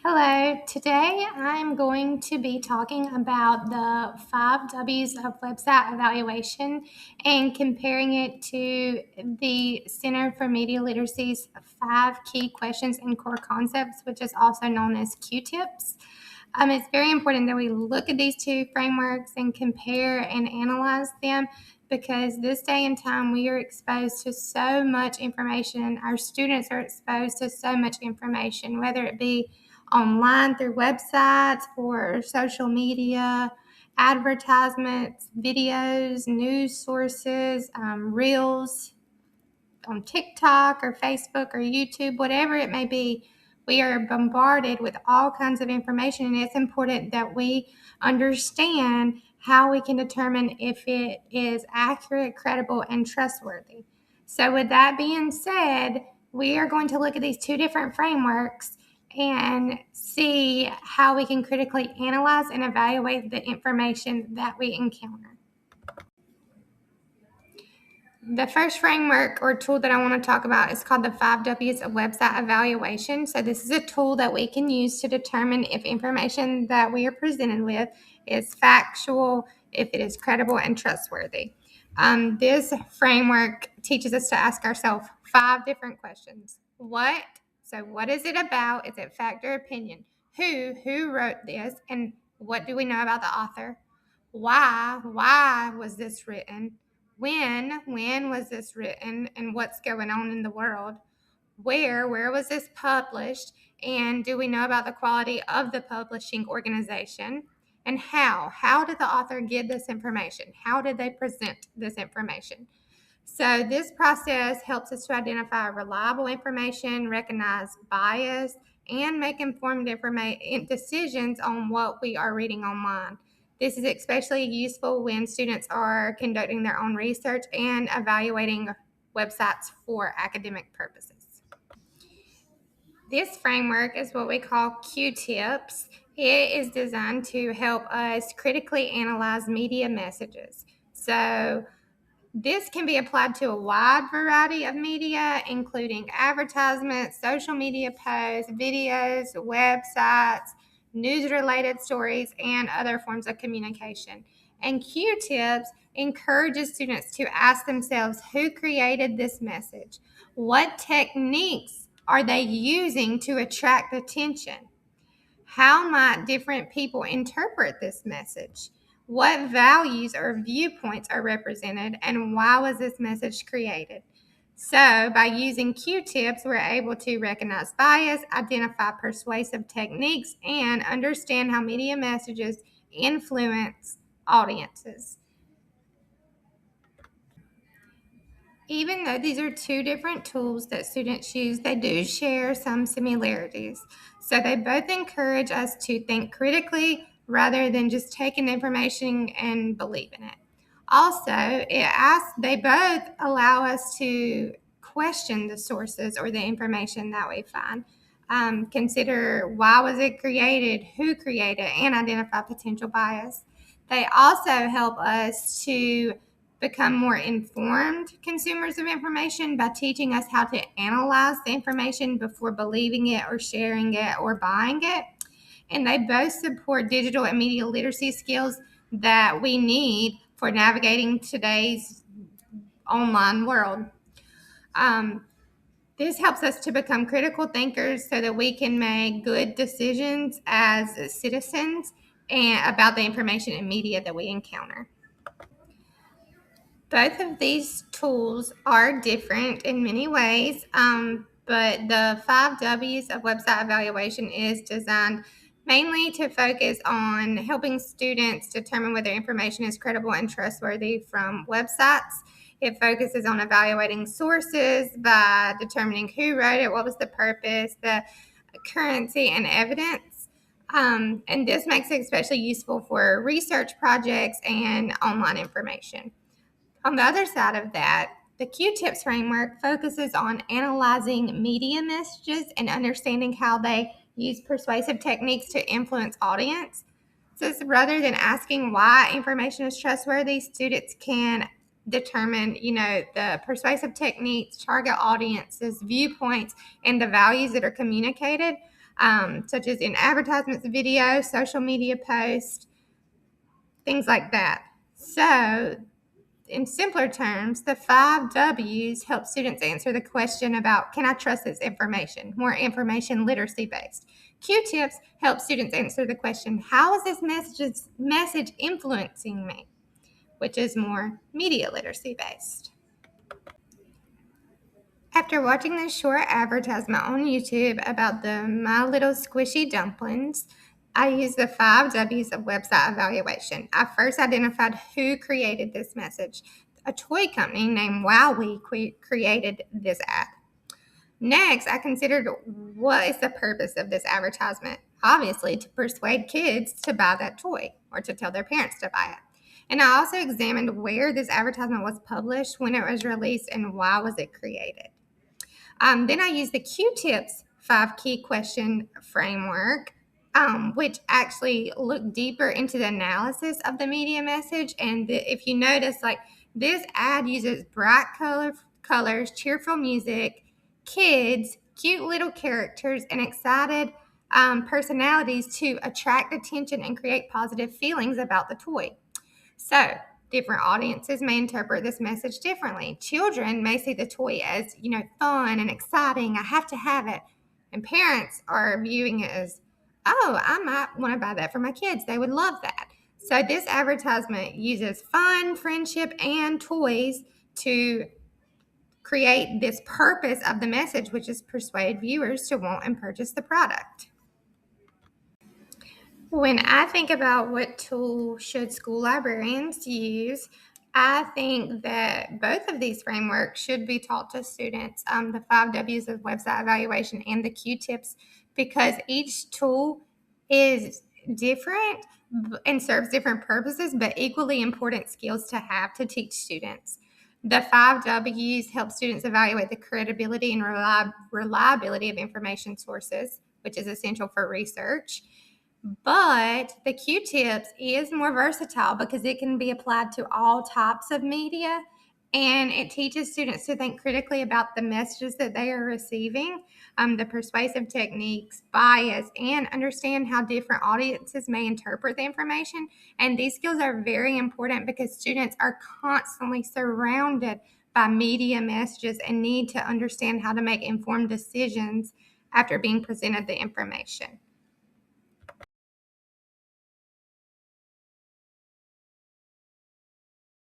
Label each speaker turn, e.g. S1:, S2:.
S1: Hello, today I'm going to be talking about the 5 W's of website evaluation and comparing it to the Center for Media Literacy's 5 key questions and core concepts, which is also known as Q-tips. It's very important that we look at these two frameworks and compare and analyze them because this day and time we are exposed to so much information. Our students are exposed to so much information, whether it be online through websites or social media, advertisements, videos, news sources, reels on TikTok or Facebook or YouTube, whatever it may be. We are bombarded with all kinds of information, and it's important that we understand how we can determine if it is accurate, credible, and trustworthy. So, with that being said, we are going to look at these two different frameworks and see how we can critically analyze and evaluate the information that we encounter. The first framework or tool that I want to talk about is called the 5 W's of website evaluation. So this is a tool that we can use to determine if information that we are presented with is factual, if it is credible and trustworthy. This framework teaches us to ask ourselves 5 different questions. What? So what is it about? Is it fact or opinion? Who wrote this? And what do we know about the author? Why was this written? When was this written, and what's going on in the world? Where was this published, and do we know about the quality of the publishing organization? And how did the author give this information? How did they present this information? So this process helps us to identify reliable information, recognize bias, and make informed decisions on what we are reading online. This is especially useful when students are conducting their own research and evaluating websites for academic purposes. This framework is what we call Q-tips. It is designed to help us critically analyze media messages. So this can be applied to a wide variety of media, including advertisements, social media posts, videos, websites, news-related stories, and other forms of communication. And Q-tips encourages students to ask themselves who created this message? What techniques are they using to attract attention? How might different people interpret this message? What values or viewpoints are represented, and why was this message created? So, by using Q-tips, we're able to recognize bias, identify persuasive techniques, and understand how media messages influence audiences. Even though these are two different tools that students use, they do share some similarities. So they both encourage us to think critically rather than just taking information and believing it. Also, they both allow us to question the sources or the information that we find. Consider why was it created, who created it, and identify potential bias. They also help us to become more informed consumers of information by teaching us how to analyze the information before believing it or sharing it or buying it. And they both support digital and media literacy skills that we need for navigating today's online world. This helps us to become critical thinkers so that we can make good decisions as citizens and about the information and media that we encounter. Both of these tools are different in many ways, but the 5 W's of website evaluation is designed mainly to focus on helping students determine whether information is credible and trustworthy from websites. It focuses on evaluating sources by determining who wrote it, what was the purpose, the currency, and evidence. And this makes it especially useful for research projects and online information. On the other side of that, the Q-tips framework focuses on analyzing media messages and understanding how they use persuasive techniques to influence audience. So rather than asking why information is trustworthy, students can determine, the persuasive techniques, target audiences, viewpoints, and the values that are communicated. such as in advertisements, video, social media posts, things like that. So, in simpler terms, the 5 W's help students answer the question about, can I trust this information? More information literacy based. Q-tips help students answer the question, how is this message influencing me? Which is more media literacy based. After watching this short advertisement on YouTube about the My Little Squishy Dumplings, I used the 5 W's of website evaluation. I first identified who created this message. A toy company named Wowie created this ad. Next, I considered, what is the purpose of this advertisement? Obviously, to persuade kids to buy that toy or to tell their parents to buy it. And I also examined where this advertisement was published, when it was released, and why was it created. Then I used the Q-tips 5 key question framework, which actually looked deeper into the analysis of the media message. And if you notice, like, this ad uses bright colors, cheerful music, kids, cute little characters, and excited personalities to attract attention and create positive feelings about the toy. So, different audiences may interpret this message differently. Children may see the toy as, fun and exciting. I have to have it. And parents are viewing it as, oh, I might want to buy that for my kids. They would love that. So, this advertisement uses fun, friendship, and toys to create this purpose of the message, which is persuade viewers to want and purchase the product. When I think about what tool should school librarians use, I think that both of these frameworks should be taught to students, the 5 W's of website evaluation and the Q-tips, because each tool is different and serves different purposes, but equally important skills to have to teach students. The 5 W's help students evaluate the credibility and reliability of information sources, which is essential for research. But the Q-tips is more versatile because it can be applied to all types of media, and it teaches students to think critically about the messages that they are receiving, the persuasive techniques, bias, and understand how different audiences may interpret the information. And these skills are very important because students are constantly surrounded by media messages and need to understand how to make informed decisions after being presented the information.